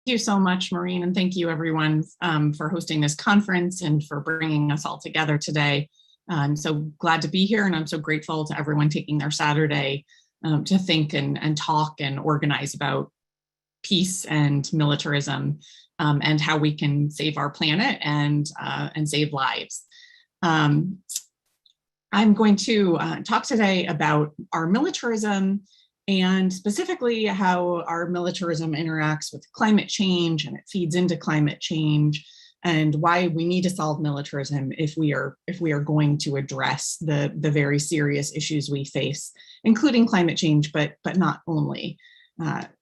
you so much, Maureen, and thank you everyone for hosting this conference and for bringing us all together today. I'm so glad to be here, and I'm so grateful to everyone taking their Saturday to think and talk and organize about peace and militarism and how we can save our planet and save lives. I'm going to talk today about our militarism and specifically how our militarism interacts with climate change and it feeds into climate change, and why we need to solve militarism if we are going to address the very serious issues we face, including climate change, but not only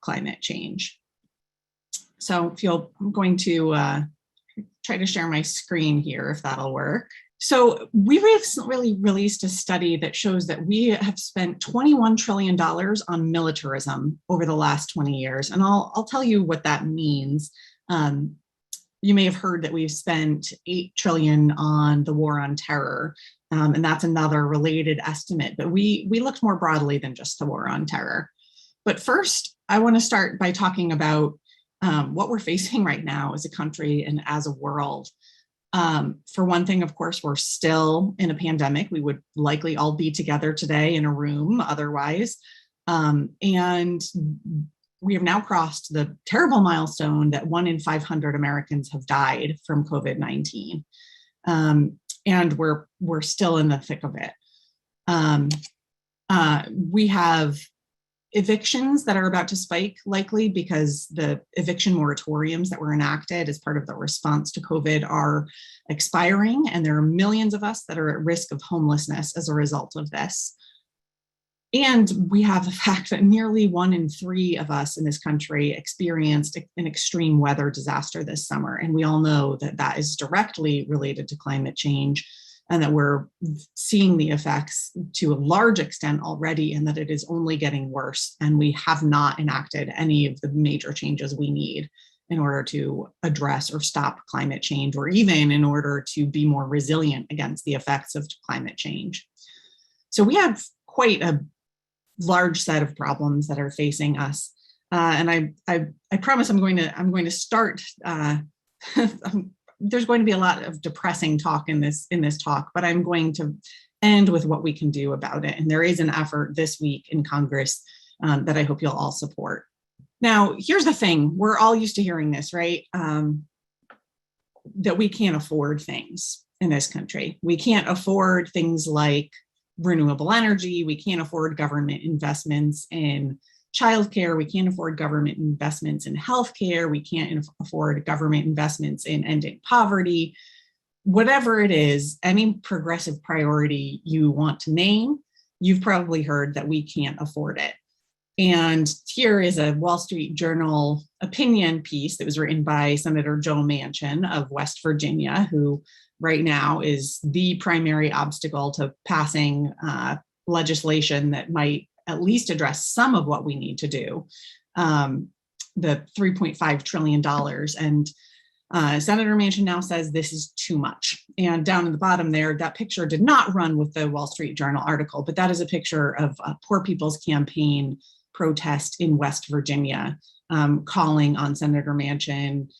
climate change. So I'm going to try to share my screen here if that'll work. So we recently released a study that shows that we have spent $21 trillion on militarism over the last 20 years. And I'll tell you what that means. You may have heard that we've spent $8 trillion on the war on terror, and that's another related estimate. But we looked more broadly than just the war on terror. But first, I want to start by talking about what we're facing right now as a country and as a world. For one thing, of course, we're still in a pandemic. We would likely all be together today in a room otherwise. And we have now crossed the terrible milestone that 1 in 500 Americans have died from COVID-19. And we're still in the thick of it. We have evictions that are about to spike, likely because the eviction moratoriums that were enacted as part of the response to COVID are expiring, and there are millions of us that are at risk of homelessness as a result of this. And we have the fact that nearly 1 in 3 of us in this country experienced an extreme weather disaster this summer. And we all know that that is directly related to climate change, and that we're seeing the effects to a large extent already, and that it is only getting worse. And we have not enacted any of the major changes we need in order to address or stop climate change, or even in order to be more resilient against the effects of climate change. So we have quite a large set of problems that are facing us. And I promise I'm going to start there's going to be a lot of depressing talk in this talk, but I'm going to end with what we can do about it. And there is an effort this week in Congress that I hope you'll all support. Now, here's the thing. We're all used to hearing this, right? That we can't afford things in this country. We can't afford things like renewable energy. We can't afford government investments in childcare. We can't afford government investments in healthcare. We can't afford government investments in ending poverty. Whatever it is, any progressive priority you want to name, you've probably heard that we can't afford it. And here is a Wall Street Journal opinion piece that was written by Senator Joe Manchin of West Virginia, who right now is the primary obstacle to passing legislation that might at least address some of what we need to do, the $3.5 trillion. And Senator Manchin now says this is too much. And down in the bottom there, that picture did not run with the Wall Street Journal article, but that is a picture of a Poor People's Campaign protest in West Virginia, calling on Senator Manchin,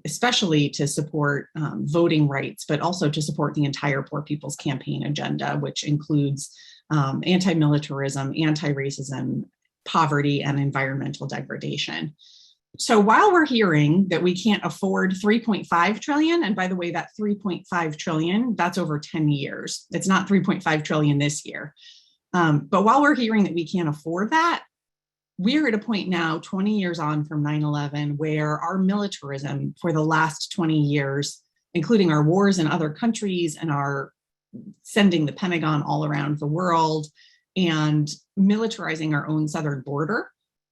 especially to support voting rights, but also to support the entire Poor People's Campaign agenda, which includes anti-militarism, anti-racism, poverty, and environmental degradation. So while we're hearing that we can't afford 3.5 trillion, and by the way, that 3.5 trillion, that's over 10 years. It's not 3.5 trillion this year. But while we're hearing that we can't afford that, we're at a point now, 20 years on from 9/11, where our militarism for the last 20 years, including our wars in other countries and our sending the Pentagon all around the world and militarizing our own southern border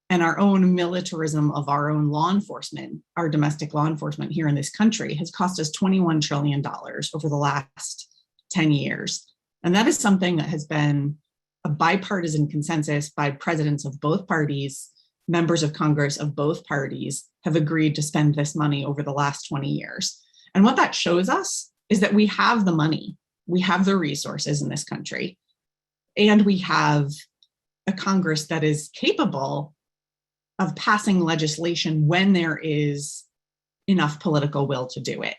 and our own militarism of our own law enforcement, our domestic law enforcement here in this country, has cost us $21 trillion over the last 10 years. And that is something that has been a bipartisan consensus by presidents of both parties, members of Congress of both parties have agreed to spend this money over the last 20 years. And what that shows us is that we have the money. We have the resources in this country, and we have a Congress that is capable passing legislation when there is enough political will to do it.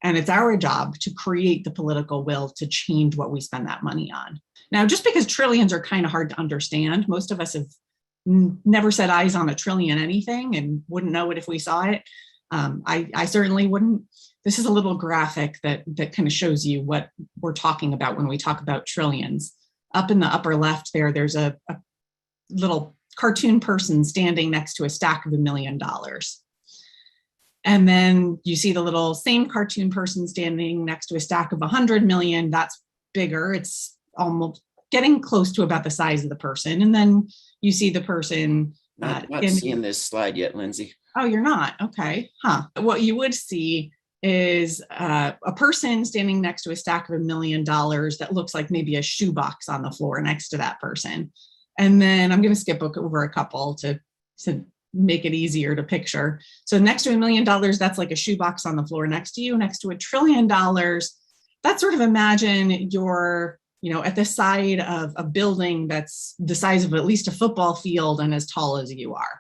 And it's our job to create the political will to change what we spend that money on. Now, just because trillions are kind of hard to understand, most of us have never set eyes on a trillion anything and wouldn't know it if we saw it. I certainly wouldn't. This is a little graphic that kind of shows you what we're talking about when we talk about trillions. Up in the upper left there, there's a little cartoon person standing next to a stack of $1 million. And then you see the little same cartoon person standing next to a stack of 100 million. That's bigger. It's almost getting close to about the size of the person. And then you see the person. Not seeing this slide yet, Lindsay. Oh, you're not? Okay. Huh. What you would see is a person standing next to a stack of $1 million that looks like maybe a shoebox on the floor next to that person. And then I'm going to skip over a couple to make it easier to picture. So next to $1 million, that's like a shoebox on the floor next to you. Next to $1 trillion, that's sort of imagine you're, at the side of a building that's the size of at least a football field and as tall as you are.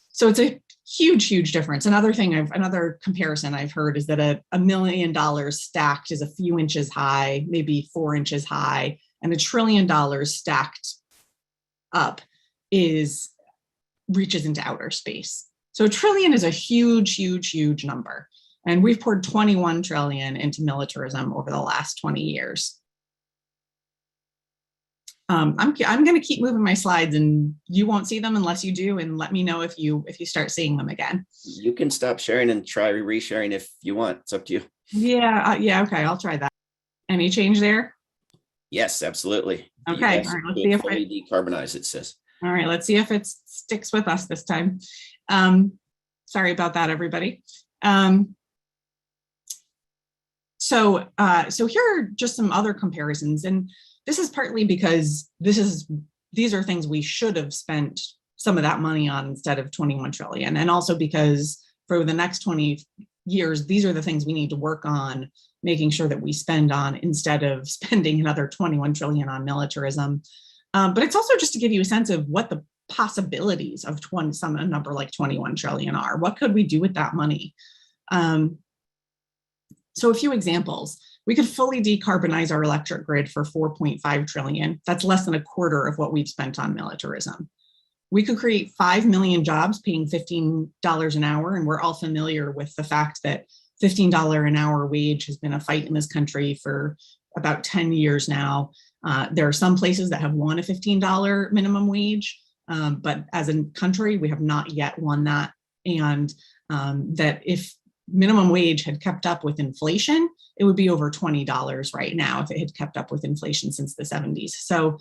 So it's a huge, huge difference. Another comparison I've heard is that $1 million stacked is a few inches high, maybe 4 inches high, and $1 trillion stacked up reaches into outer space. So $1 trillion is a huge, huge, huge number. And we've poured 21 trillion into militarism over the last 20 years. I'm going to keep moving my slides, and you won't see them unless you do. And let me know if you start seeing them again. You can stop sharing and try resharing if you want. It's up to you. Yeah. Okay. I'll try that. Any change there? Yes, absolutely. Okay. All right. Let's see if fully decarbonize. It says. All right. Let's see if it sticks with us this time. Sorry about that, everybody. So here are just some other comparisons, and this is partly because these are things we should have spent some of that money on instead of 21 trillion. And also because for the next 20 years, these are the things we need to work on making sure that we spend on instead of spending another 21 trillion on militarism. But it's also just to give you a sense of what the possibilities of a number like 21 trillion are. What could we do with that money? So a few examples. We could fully decarbonize our electric grid for 4.5 trillion. That's less than a quarter of what we've spent on militarism. We could create 5 million jobs paying $15 an hour. And we're all familiar with the fact that $15 an hour wage has been a fight in this country for about 10 years now. There are some places that have won a $15 minimum wage, but as a country, we have not yet won that. And that if minimum wage had kept up with inflation, it would be over $20 right now if it had kept up with inflation since the 70s. So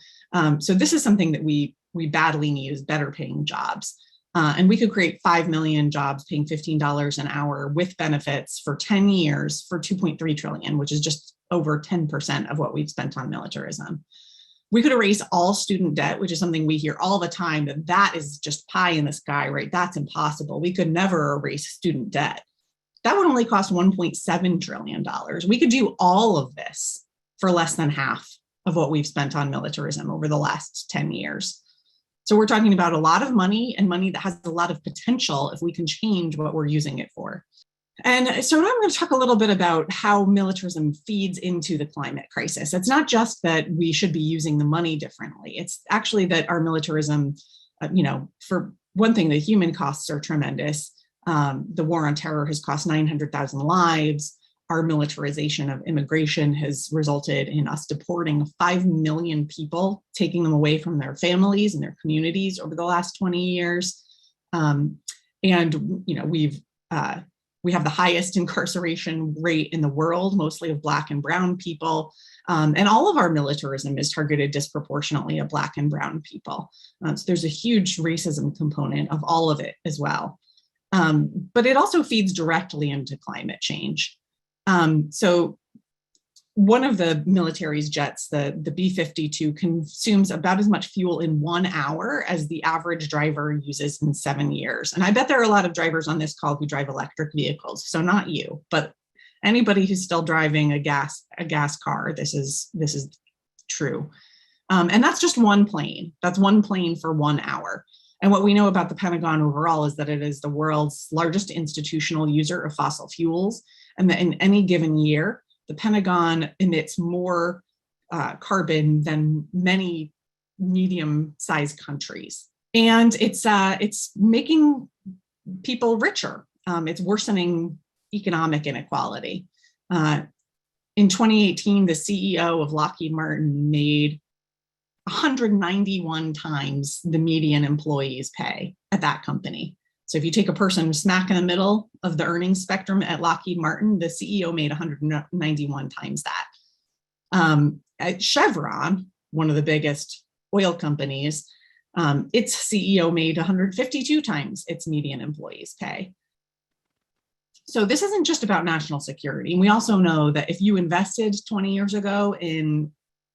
this is something that we badly need, is better paying jobs. And we could create 5 million jobs paying $15 an hour with benefits for 10 years for 2.3 trillion, which is just over 10% of what we've spent on militarism. We could erase all student debt, which is something we hear all the time, that is just pie in the sky, right? That's impossible. We could never erase student debt. That would only cost $1.7 trillion. We could do all of this for less than half of what we've spent on militarism over the last 10 years. So we're talking about a lot of money, and money that has a lot of potential if we can change what we're using it for. And so now I'm going to talk a little bit about how militarism feeds into the climate crisis. It's not just that we should be using the money differently. It's actually that our militarism, for one thing, the human costs are tremendous. The war on terror has cost 900,000 lives. Our militarization of immigration has resulted in us deporting 5 million people, taking them away from their families and their communities over the last 20 years. We have the highest incarceration rate in the world, mostly of Black and Brown people. And all of our militarism is targeted disproportionately at Black and Brown people. So there's a huge racism component of all of it as well. But it also feeds directly into climate change. So one of the military's jets, the B-52, consumes about as much fuel in 1 hour as the average driver uses in 7 years. And I bet there are a lot of drivers on this call who drive electric vehicles. So not you, but anybody who's still driving a gas car, this is true. And that's just one plane. That's one plane for 1 hour. And what we know about the Pentagon overall is that it is the world's largest institutional user of fossil fuels, and that in any given year, the Pentagon emits more carbon than many medium-sized countries. And it's making people richer. It's worsening economic inequality. In 2018, the CEO of Lockheed Martin made 191 times the median employee's pay at that company. So if you take a person smack in the middle of the earnings spectrum at Lockheed Martin, the CEO made 191 times that. At Chevron, one of the biggest oil companies, its CEO made 152 times its median employee's pay. So this isn't just about national security. And we also know that if you invested 20 years ago in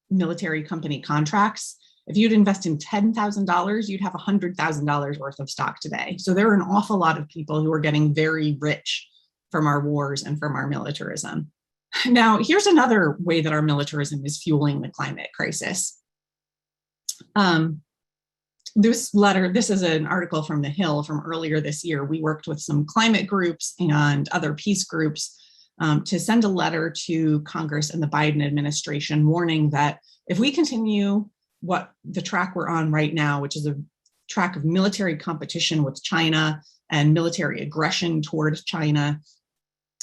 military company contracts, if you'd invest in $10,000, you'd have $100,000 worth of stock today. So there are an awful lot of people who are getting very rich from our wars and from our militarism. Now, here's another way that our militarism is fueling the climate crisis. This is an article from The Hill from earlier this year. We worked with some climate groups and other peace groups to send a letter to Congress and the Biden administration warning that if we continue what the track we're on right now, which is a track of military competition with China and military aggression towards China,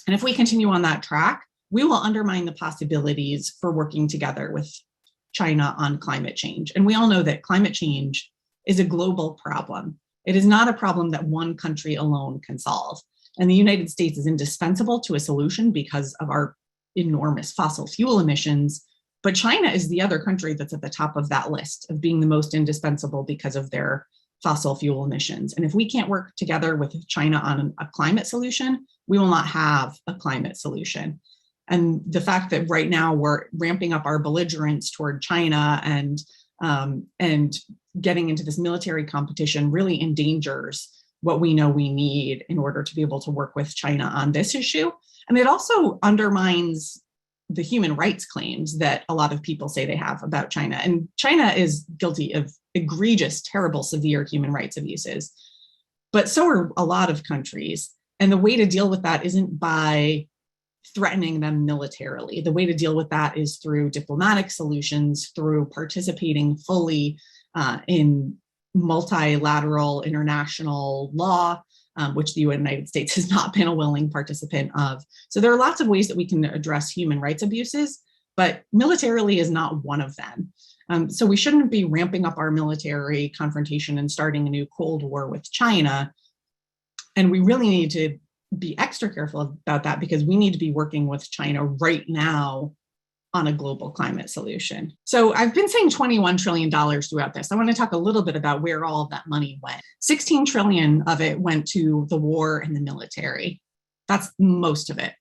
and if we continue on that track, we will undermine the possibilities for working together with China on climate change. And we all know that climate change is a global problem. It is not a problem that one country alone can solve. And the United States is indispensable to a solution because of our enormous fossil fuel emissions. But China is the other country that's at the top of that list of being the most indispensable because of their fossil fuel emissions. And if we can't work together with China on a climate solution, we will not have a climate solution. And the fact that right now we're ramping up our belligerence toward China and getting into this military competition really endangers what we know we need in order to be able to work with China on this issue. And it also undermines the human rights claims that a lot of people say they have about China. And China is guilty of egregious, terrible, severe human rights abuses. But so are a lot of countries. And the way to deal with that isn't by threatening them militarily. The way to deal with that is through diplomatic solutions, through participating fully in multilateral international law, which the United States has not been a willing participant of. So there are lots of ways that we can address human rights abuses, but militarily is not one of them. So we shouldn't be ramping up our military confrontation and starting a new Cold War with China. And we really need to be extra careful about that because we need to be working with China right now on a global climate solution. So I've been saying $21 trillion throughout this. I want to talk a little bit about where all of that money went. 16 trillion of it went to the war and the military. That's most of it.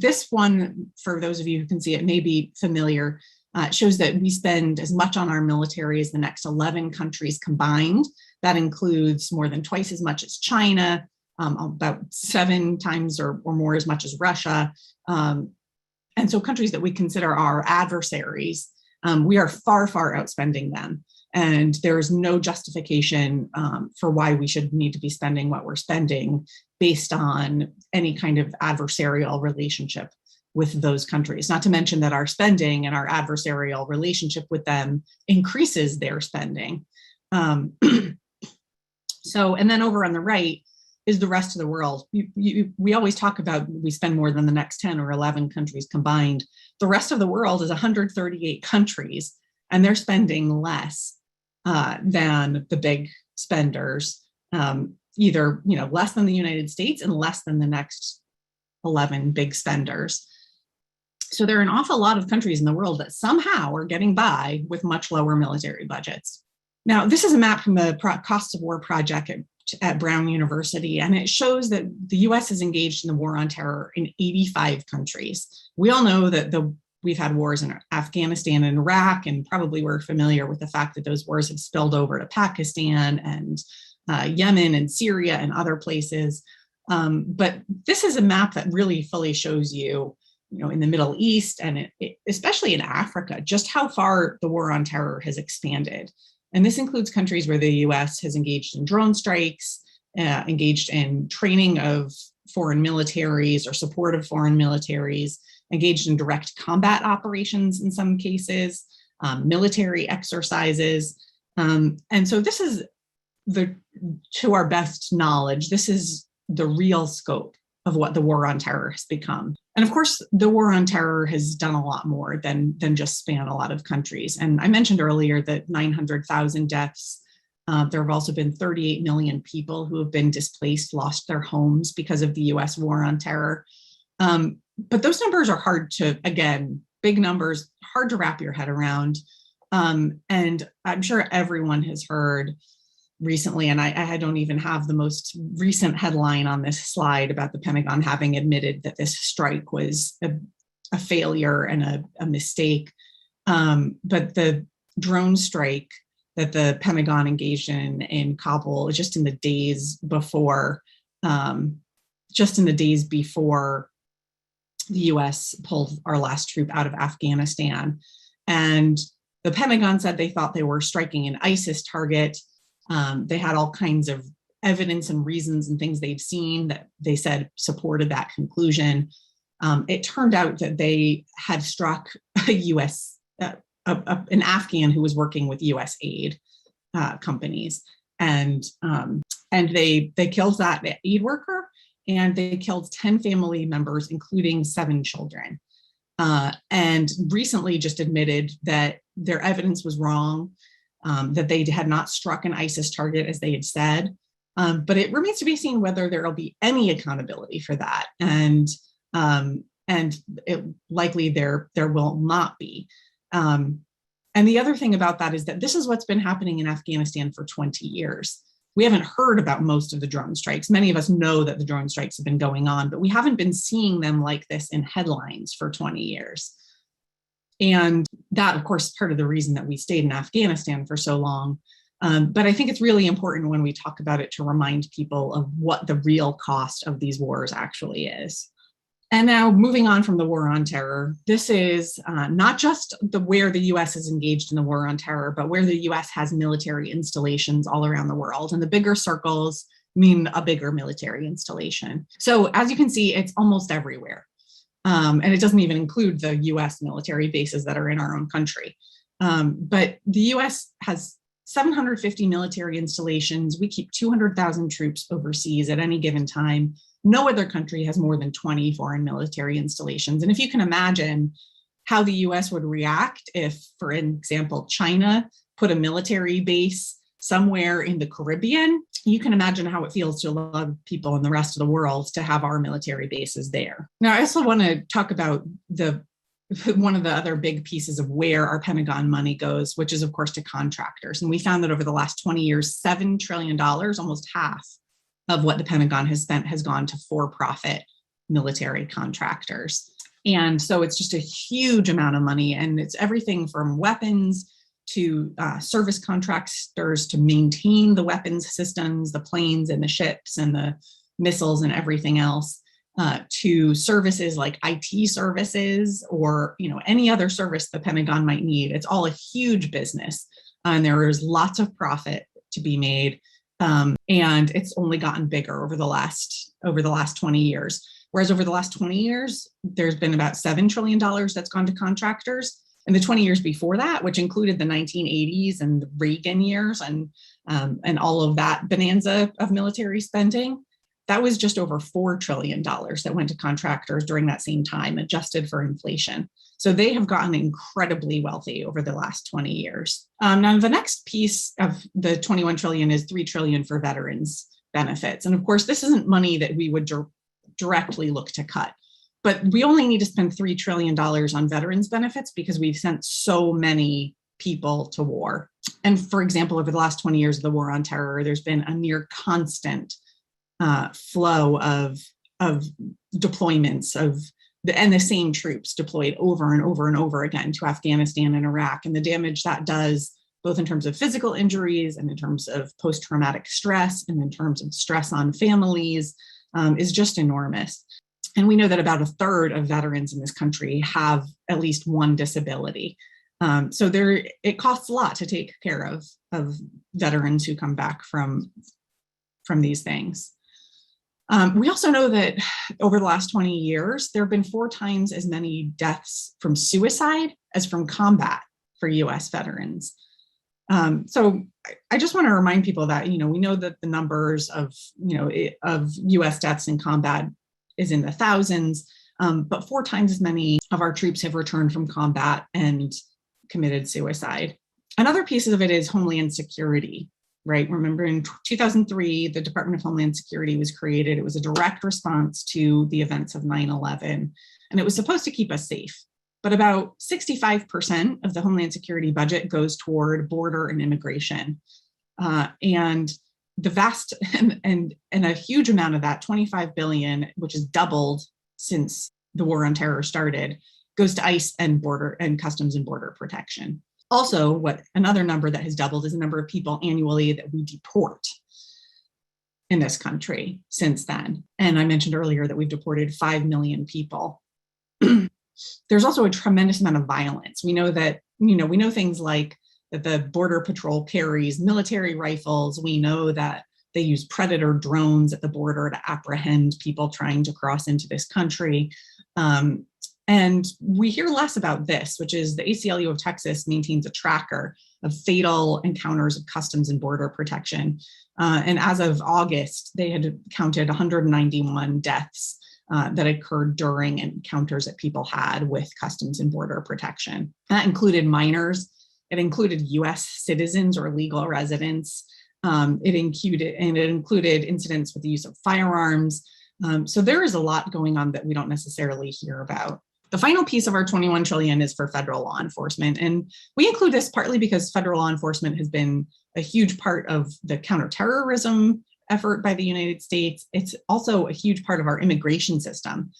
This one, for those of you who can see it, may be familiar, shows that we spend as much on our military as the next 11 countries combined. That includes more than twice as much as China, about 7 times or more as much as Russia. And so countries that we consider our adversaries, we are far, far outspending them. And there is no justification for why we should need to be spending what we're spending based on any kind of adversarial relationship with those countries. Not to mention that our spending and our adversarial relationship with them increases their spending. And then over on the right is the rest of the world. We always talk about we spend more than the next 10 or 11 countries combined. The rest of the world is 138 countries, and they're spending less than the big spenders, either less than the United States and less than the next 11 big spenders. So there are an awful lot of countries in the world that somehow are getting by with much lower military budgets. Now, this is a map from the Cost of War project at Brown University, and it shows that the US is engaged in the war on terror in 85 countries. We all know that we've had wars in Afghanistan and Iraq, and probably we're familiar with the fact that those wars have spilled over to Pakistan and Yemen and Syria and other places. But this is a map that really fully shows you, in the Middle East and especially in Africa, just how far the war on terror has expanded. And this includes countries where the US has engaged in drone strikes, engaged in training of foreign militaries or support of foreign militaries, engaged in direct combat operations in some cases, military exercises. And so this is to our best knowledge, this is the real scope of what the war on terror has become. And of course, the war on terror has done a lot more than just span a lot of countries. And I mentioned earlier that 900,000 deaths. There have also been 38 million people who have been displaced, lost their homes because of the US war on terror. But those numbers are hard to, again, big numbers, hard to wrap your head around. And I'm sure everyone has heard recently, and I don't even have the most recent headline on this slide about the Pentagon having admitted that this strike was a failure and a mistake. But the drone strike that the Pentagon engaged in Kabul just in the days before, the US pulled our last troop out of Afghanistan. And the Pentagon said they thought they were striking an ISIS target. They had all kinds of evidence and reasons and things they'd seen that they said supported that conclusion. It turned out that they had struck a US, an Afghan who was working with US aid companies. And they killed that aid worker, and they killed 10 family members, including 7 children. And recently just admitted that their evidence was wrong, that they had not struck an ISIS target as they had said. But it remains to be seen whether there will be any accountability for that. And it likely there will not be. And the other thing about that is that this is what's been happening in Afghanistan for 20 years. We haven't heard about most of the drone strikes. Many of us know that the drone strikes have been going on, but we haven't been seeing them like this in headlines for 20 years. And that, of course, is part of the reason that we stayed in Afghanistan for so long. But I think it's really important when we talk about it to remind people of what the real cost of these wars actually is. And now moving on from the war on terror, this is not just where the US is engaged in the war on terror, but where the US has military installations all around the world. And the bigger circles mean a bigger military installation. So as you can see, it's almost everywhere. And it doesn't even include the US military bases that are in our own country. But the US has 750 military installations. We keep 200,000 troops overseas at any given time. No other country has more than 20 foreign military installations. And if you can imagine how the US would react if, for example, China put a military base somewhere in the Caribbean, you can imagine how it feels to a lot of people in the rest of the world to have our military bases there. Now, I also want to talk about one of the other big pieces of where our Pentagon money goes, which is, of course, to contractors. And we found that over the last 20 years, $7 trillion, almost half of what the Pentagon has spent has gone to for-profit military contractors. And so it's just a huge amount of money. And it's everything from weapons to service contractors to maintain the weapons systems, the planes and the ships and the missiles and everything else, to services like IT services or any other service the Pentagon might need. It's all a huge business, and there is lots of profit to be made. And it's only gotten bigger over the last 20 years. Whereas over the last 20 years, there's been about $7 trillion that's gone to contractors. And the 20 years before that, which included the 1980s and the Reagan years and all of that bonanza of military spending, that was just over $4 trillion that went to contractors during that same time, adjusted for inflation. So they have gotten incredibly wealthy over the last 20 years. Now, the next piece of the 21 trillion is 3 trillion for veterans benefits. And of course, this isn't money that we would directly look to cut, but we only need to spend $3 trillion on veterans benefits because we've sent so many people to war. And for example, over the last 20 years of the war on terror, there's been a near constant flow of deployments and the same troops deployed over and over and over again to Afghanistan and Iraq. And the damage that does, both in terms of physical injuries and in terms of post-traumatic stress and in terms of stress on families, is just enormous. And we know that about a third of veterans in this country have at least one disability. So it costs a lot to take care of veterans who come back from these things. We also know that over the last 20 years, there have been 4 times as many deaths from suicide as from combat for US veterans. So I just want to remind people that, we know that the numbers of US deaths in combat is in the thousands, but 4 times as many of our troops have returned from combat and committed suicide. Another piece of it is homeland security, right? Remember in 2003, the Department of Homeland Security was created. It was a direct response to the events of 9/11, and it was supposed to keep us safe. But about 65% of the Homeland Security budget goes toward border and immigration. And the vast and a huge amount of that, 25 billion, which is doubled since the war on terror started, goes to ICE and border and customs and border protection. Also, another number that has doubled is the number of people annually that we deport in this country since then. And I mentioned earlier that we've deported 5 million people. There's also a tremendous amount of violence. We know that, we know things like that the Border Patrol carries military rifles. We know that they use Predator drones at the border to apprehend people trying to cross into this country. And we hear less about this, which is the ACLU of Texas maintains a tracker of fatal encounters of customs and border protection. And as of August, they had counted 191 deaths that occurred during encounters that people had with customs and border protection. That included minors. It included US citizens or legal residents. It included incidents with the use of firearms. So there is a lot going on that we don't necessarily hear about. The final piece of our 21 trillion is for federal law enforcement. And we include this partly because federal law enforcement has been a huge part of the counterterrorism effort by the United States. It's also a huge part of our immigration system.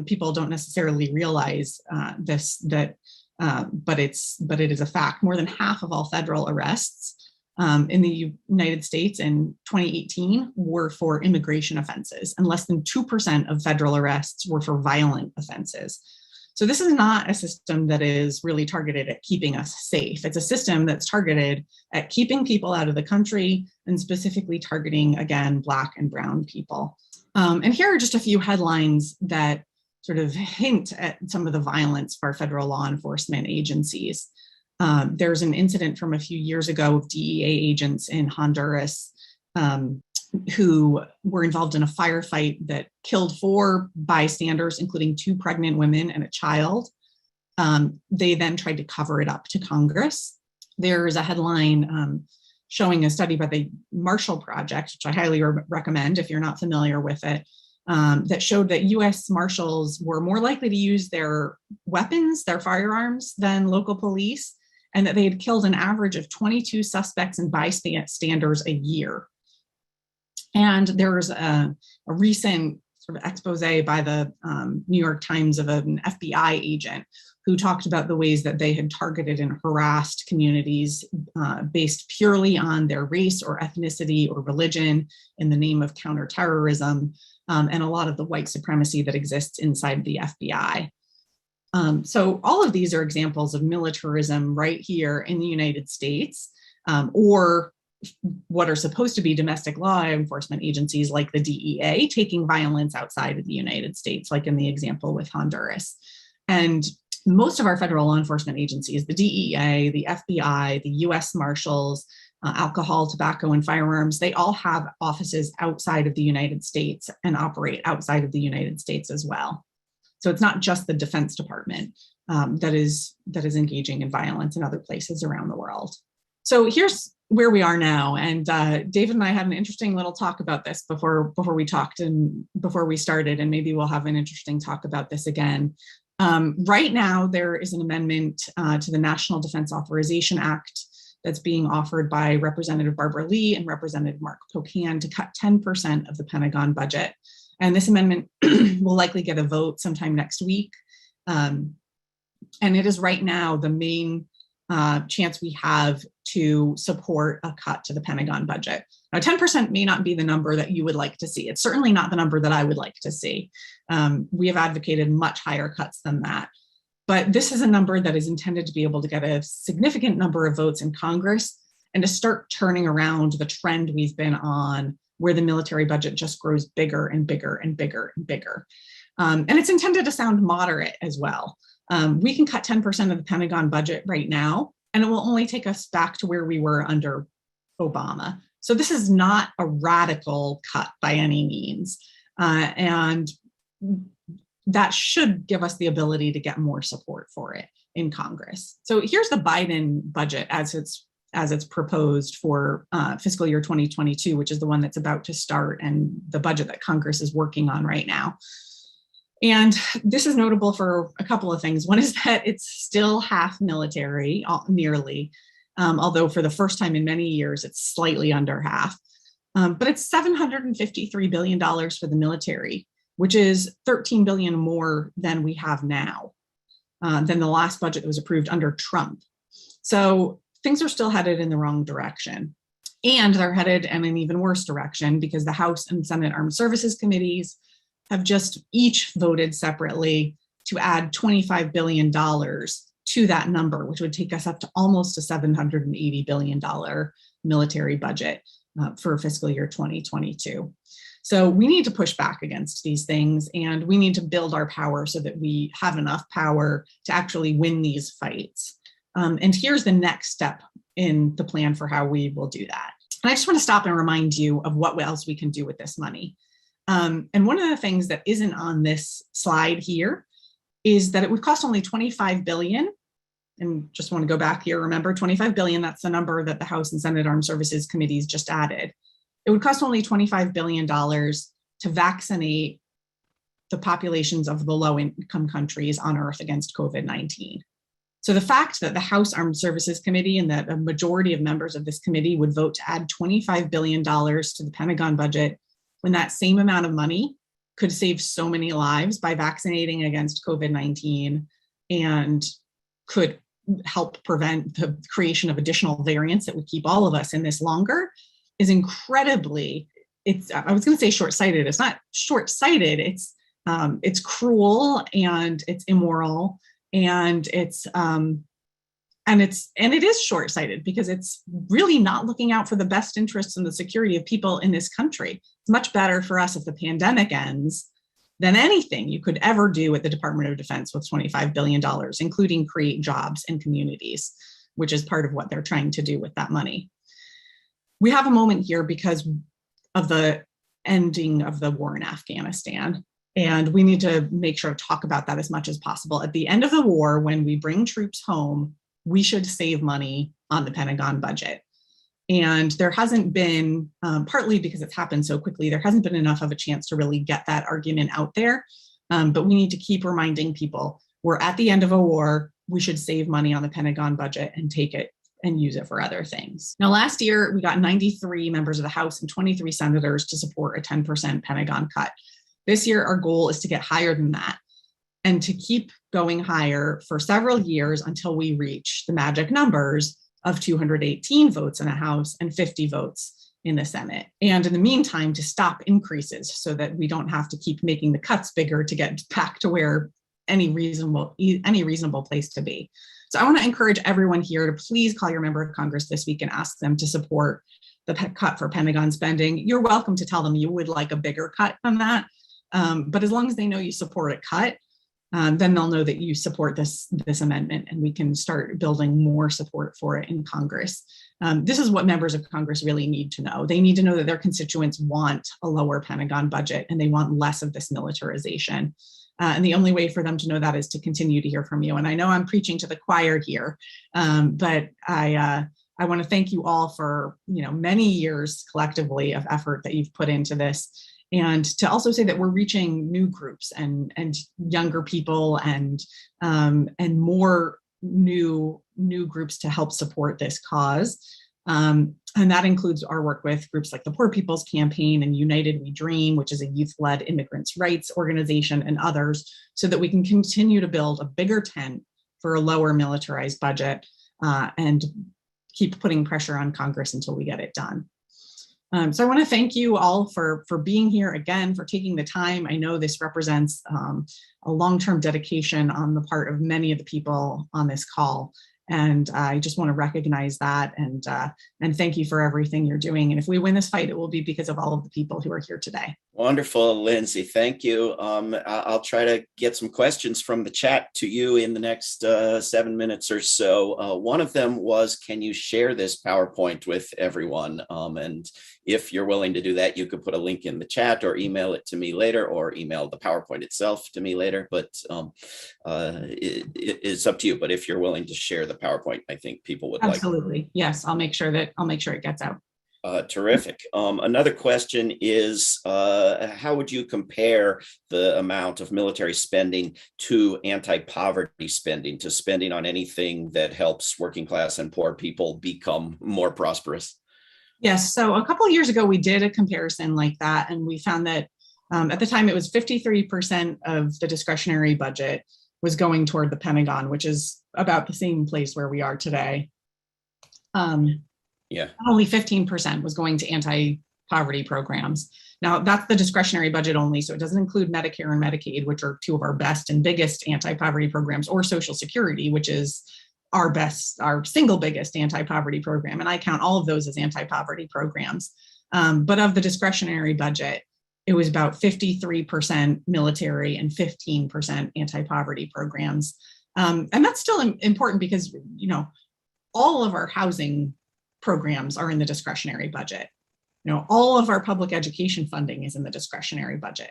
People don't necessarily realize this, but it is a fact. More than half of all federal arrests in the United States in 2018 were for immigration offenses, and less than 2% of federal arrests were for violent offenses. So this is not a system that is really targeted at keeping us safe. It's a system that's targeted at keeping people out of the country and specifically targeting, again, Black and brown people. And here are just a few headlines that sort of hint at some of the violence for our federal law enforcement agencies. There's an incident from a few years ago of DEA agents in Honduras who were involved in a firefight that killed 4 bystanders, including 2 pregnant women and a child. They then tried to cover it up to Congress. There's a headline showing a study by the Marshall Project, which I highly recommend if you're not familiar with it, that showed that US Marshals were more likely to use their weapons, their firearms, than local police, and that they had killed an average of 22 suspects and bystanders a year. And there was a recent sort of expose by the New York Times of an FBI agent who talked about the ways that they had targeted and harassed communities based purely on their race or ethnicity or religion in the name of counterterrorism, and a lot of the white supremacy that exists inside the FBI. So all of these are examples of militarism right here in the United States, or what are supposed to be domestic law enforcement agencies like the DEA taking violence outside of the United States, like in the example with Honduras. And most of our federal law enforcement agencies, the DEA, the FBI, the US Marshals, alcohol, tobacco, and firearms, they all have offices outside of the United States and operate outside of the United States as well. So it's not just the Defense Department that is engaging in violence in other places around the world. So here's where we are now. And David and I had an interesting little talk about this before we talked and before we started, and maybe we'll have an interesting talk about this again. Right now, there is an amendment to the National Defense Authorization Act that's being offered by Representative Barbara Lee and Representative Mark Pocan to cut 10% of the Pentagon budget. And this amendment will likely get a vote sometime next week. And it is right now the main chance we have to support a cut to the Pentagon budget. Now, 10% may not be the number that you would like to see. It's certainly not the number that I would like to see. We have advocated much higher cuts than that. But this is a number that is intended to be able to get a significant number of votes in Congress and to start turning around the trend we've been on, where the military budget just grows bigger and bigger and bigger and bigger. And it's intended to sound moderate as well. We can cut 10% of the Pentagon budget right now, and it will only take us back to where we were under Obama. So this is not a radical cut by any means. And that should give us the ability to get more support for it in Congress. So here's the Biden budget as it's proposed for fiscal year 2022, which is the one that's about to start, and the budget that Congress is working on right now. And this is notable for a couple of things. One is that it's still half military, nearly, although for the first time in many years, it's slightly under half. But it's $753 billion for the military, which is $13 billion more than we have now, than the last budget that was approved under Trump. So things are still headed in the wrong direction. And they're headed in an even worse direction because the House and Senate Armed Services Committees have just each voted separately to add $25 billion to that number, which would take us up to almost a $780 billion military budget for fiscal year 2022. So we need to push back against these things, and we need to build our power so that we have enough power to actually win these fights. And here's the next step in the plan for how we will do that. And I just want to stop and remind you of what else we can do with this money. And one of the things that isn't on this slide here is that it would cost only $25 billion. And just want to go back here, remember $25 billion, that's the number that the House and Senate Armed Services Committees just added. It would cost only $25 billion to vaccinate the populations of the low-income countries on Earth against COVID-19. So the fact that the House Armed Services Committee and that a majority of members of this committee would vote to add $25 billion to the Pentagon budget when that same amount of money could save so many lives by vaccinating against COVID-19 and could help prevent the creation of additional variants that would keep all of us in this longer is incredibly, I was going to say short-sighted. It's not short-sighted. It's cruel and it's immoral and it is short-sighted because it's really not looking out for the best interests and the security of people in this country. It's much better for us if the pandemic ends than anything you could ever do at the Department of Defense with $25 billion, including create jobs in communities, which is part of what they're trying to do with that money. We have a moment here because of the ending of the war in Afghanistan. And we need to make sure to talk about that as much as possible. At the end of the war, when we bring troops home, we should save money on the Pentagon budget. And there hasn't been, partly because it's happened so quickly, there hasn't been enough of a chance to really get that argument out there. But we need to keep reminding people we're at the end of a war. We should save money on the Pentagon budget and take it and use it for other things. Now, last year, we got 93 members of the House and 23 senators to support a 10% Pentagon cut. This year, our goal is to get higher than that and to keep going higher for several years until we reach the magic numbers of 218 votes in the House and 50 votes in the Senate. And in the meantime, to stop increases so that we don't have to keep making the cuts bigger to get back to where any reasonable place to be. So I want to encourage everyone here to please call your member of Congress this week and ask them to support the cut for Pentagon spending. You're welcome to tell them you would like a bigger cut than that. But as long as they know you support a cut, then they'll know that you support this amendment and we can start building more support for it in Congress. This is what members of Congress really need to know. They need to know that their constituents want a lower Pentagon budget and they want less of this militarization. And the only way for them to know that is to continue to hear from you. And I know I'm preaching to the choir here, but I want to thank you all for many years collectively of effort that you've put into this. And to also say that we're reaching new groups and younger people and more new groups to help support this cause. And that includes our work with groups like the Poor People's Campaign and United We Dream, which is a youth-led immigrants' rights organization, and others, so that we can continue to build a bigger tent for a lower militarized budget and keep putting pressure on Congress until we get it done. So I want to thank you all for being here again, for taking the time. I know this represents a long-term dedication on the part of many of the people on this call. And I just want to recognize that and thank you for everything you're doing. And if we win this fight, it will be because of all of the people who are here today. Wonderful, Lindsay. Thank you. I'll try to get some questions from the chat to you in the next 7 minutes or so. One of them was, can you share this PowerPoint with everyone? And if you're willing to do that, you could put a link in the chat or email it to me later, or email the PowerPoint itself to me later. But it's up to you. But if you're willing to share the PowerPoint, I think people would like. Absolutely. Yes, I'll make sure it gets out. Terrific. Another question is, how would you compare the amount of military spending to anti-poverty spending, to spending on anything that helps working class and poor people become more prosperous? Yes. So a couple of years ago, we did a comparison like that, and we found that at the time it was 53% of the discretionary budget was going toward the Pentagon, which is about the same place where we are today. Yeah. Only 15% was going to anti-poverty programs. Now, that's the discretionary budget only, so it doesn't include Medicare and Medicaid, which are two of our best and biggest anti-poverty programs, or Social Security, which is our single biggest anti-poverty program. And I count all of those as anti-poverty programs. But of the discretionary budget, it was about 53% military and 15% anti-poverty programs. And that's still important because, all of our housing programs are in the discretionary budget. All of our public education funding is in the discretionary budget.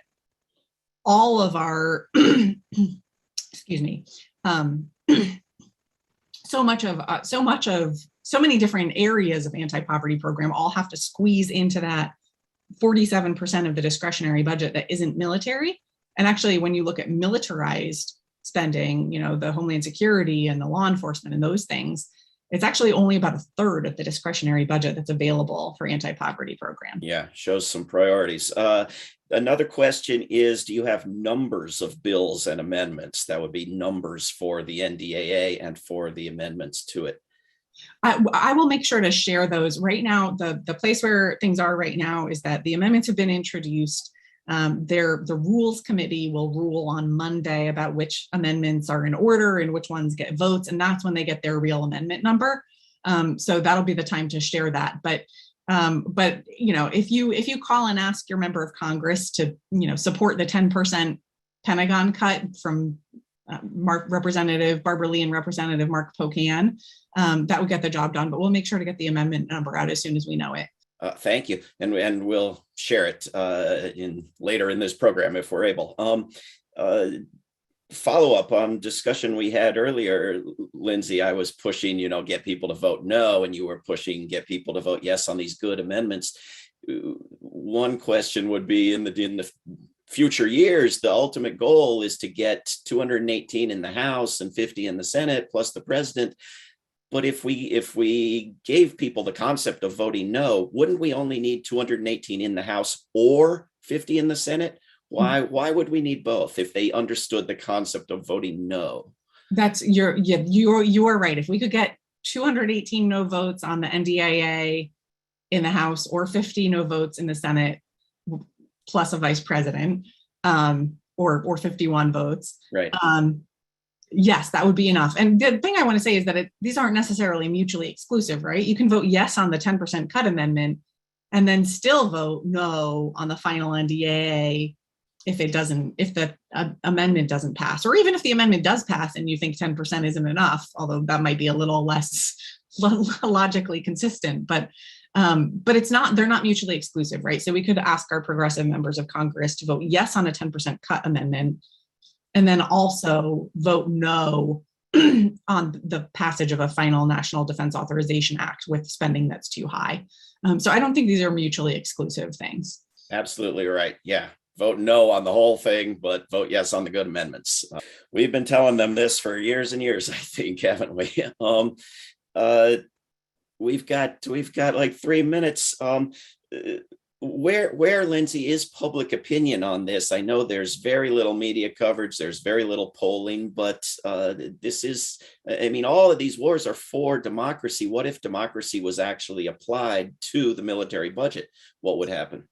All of our, excuse me, so many different areas of anti-poverty program all have to squeeze into that 47% of the discretionary budget that isn't military. And actually, when you look at militarized spending, the Homeland Security and the law enforcement and those things, it's actually only about a third of the discretionary budget that's available for anti-poverty program. Yeah, shows some priorities. Another question is, do you have numbers of bills and amendments? That would be numbers for the NDAA and for the amendments to it. I will make sure to share those. Right now, the place where things are right now is that the amendments have been introduced. The Rules Committee will rule on Monday about which amendments are in order and which ones get votes, and that's when they get their real amendment number. So that'll be the time to share that. But if you call and ask your member of Congress to support the 10% Pentagon cut from Representative Barbara Lee and Representative Mark Pocan, that would get the job done. But we'll make sure to get the amendment number out as soon as we know it. Thank you, and we'll share it later in this program if we're able. Follow up on discussion we had earlier, Lindsay. I was pushing, get people to vote no, and you were pushing get people to vote yes on these good amendments. One question would be, in the future years, the ultimate goal is to get 218 in the House and 50 in the Senate, plus the president. But if we gave people the concept of voting no, wouldn't we only need 218 in the House or 50 in the Senate? Why would we need both if they understood the concept of voting no? You are right. If we could get 218 no votes on the NDAA in the House or 50 no votes in the Senate, plus a vice president, or 51 votes, right? Yes, that would be enough. And the thing I want to say is that these aren't necessarily mutually exclusive, right? You can vote yes on the 10% cut amendment and then still vote no on the final NDAA if the amendment doesn't pass, or even if the amendment does pass and you think 10% isn't enough, although that might be a little less logically consistent, but they're not mutually exclusive, right? So we could ask our progressive members of Congress to vote yes on a 10% cut amendment, and then also vote no on the passage of a final National Defense Authorization Act with spending that's too high. So I don't think these are mutually exclusive things. Absolutely right. Yeah. Vote no on the whole thing, but vote yes on the good amendments. We've been telling them this for years and years, I think, haven't we? We've got like 3 minutes. Where, Lindsay, is public opinion on this? I know there's very little media coverage, there's very little polling, but this is, I mean, all of these wars are for democracy. What if democracy was actually applied to the military budget? What would happen?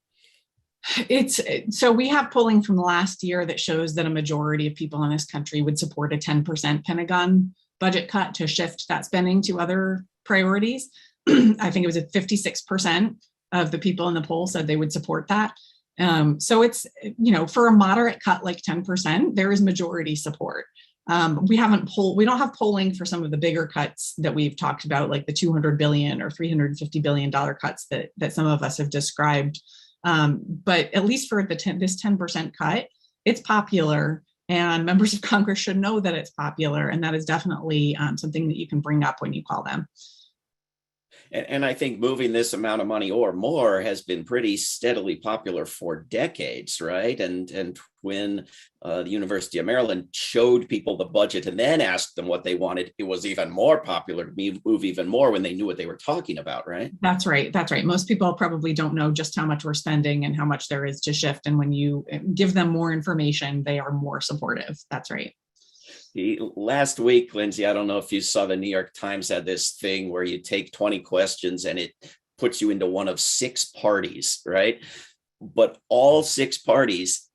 So we have polling from the last year that shows that a majority of people in this country would support a 10% Pentagon budget cut to shift that spending to other priorities. I think it was at 56% of the people in the poll said they would support that. So it's, for a moderate cut like 10%, there is majority support. We don't have polling for some of the bigger cuts that we've talked about, like the $200 billion or $350 billion cuts that some of us have described. But at least for this 10% cut, it's popular, and members of Congress should know that it's popular. And that is definitely something that you can bring up when you call them. And I think moving this amount of money or more has been pretty steadily popular for decades, right? And when the University of Maryland showed people the budget and then asked them what they wanted, it was even more popular to move even more when they knew what they were talking about, right? That's right. That's right. Most people probably don't know just how much we're spending and how much there is to shift. And when you give them more information, they are more supportive. That's right. Last week, Lindsay, I don't know if you saw, the New York Times had this thing where you take 20 questions and it puts you into one of 6 parties, right? But all 6 parties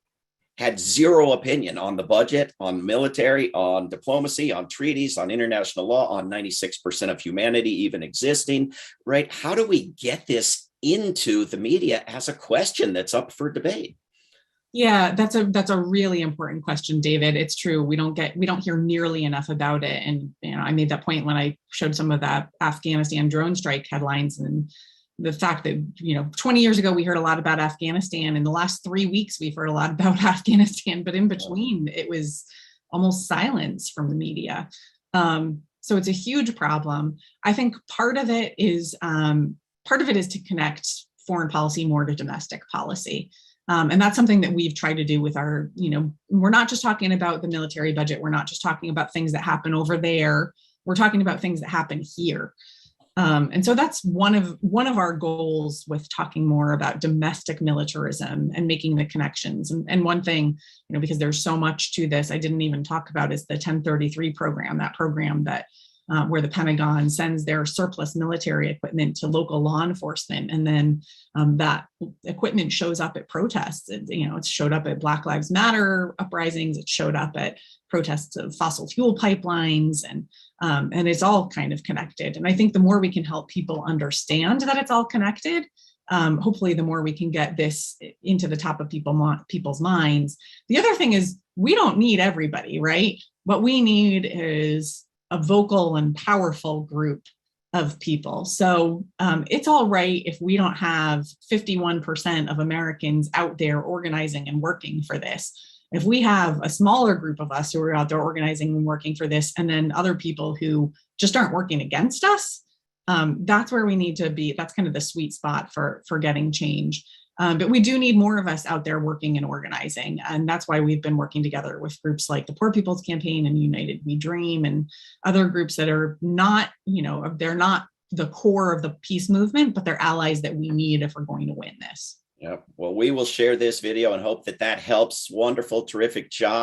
had zero opinion on the budget, on military, on diplomacy, on treaties, on international law, on 96% of humanity even existing, right? How do we get this into the media as a question that's up for debate? Yeah, that's a really important question, David. It's true. We don't hear nearly enough about it. And I made that point when I showed some of that Afghanistan drone strike headlines, and the fact that 20 years ago we heard a lot about Afghanistan. In the last 3 weeks, we've heard a lot about Afghanistan, but in between it was almost silence from the media. So it's a huge problem. I think part of it is to connect foreign policy more to domestic policy. And that's something that we've tried to do with our, we're not just talking about the military budget. We're not just talking about things that happen over there. We're talking about things that happen here. And so that's one of our goals with talking more about domestic militarism and making the connections. And one thing, because there's so much to this, I didn't even talk about is the 1033 program, that program that where the Pentagon sends their surplus military equipment to local law enforcement. And then that equipment shows up at protests. It's showed up at Black Lives Matter uprisings. It showed up at protests of fossil fuel pipelines, and it's all kind of connected. And I think the more we can help people understand that it's all connected, hopefully the more we can get this into the top of people's minds. The other thing is, we don't need everybody, right? What we need is a vocal and powerful group of people. So it's all right if we don't have 51% of Americans out there organizing and working for this. If we have a smaller group of us who are out there organizing and working for this, and then other people who just aren't working against us, that's where we need to be. That's kind of the sweet spot for getting change. But we do need more of us out there working and organizing. And that's why we've been working together with groups like the Poor People's Campaign and United We Dream and other groups that are not, they're not the core of the peace movement, but they're allies that we need if we're going to win this. Yeah, well, we will share this video and hope that helps. Wonderful, terrific job.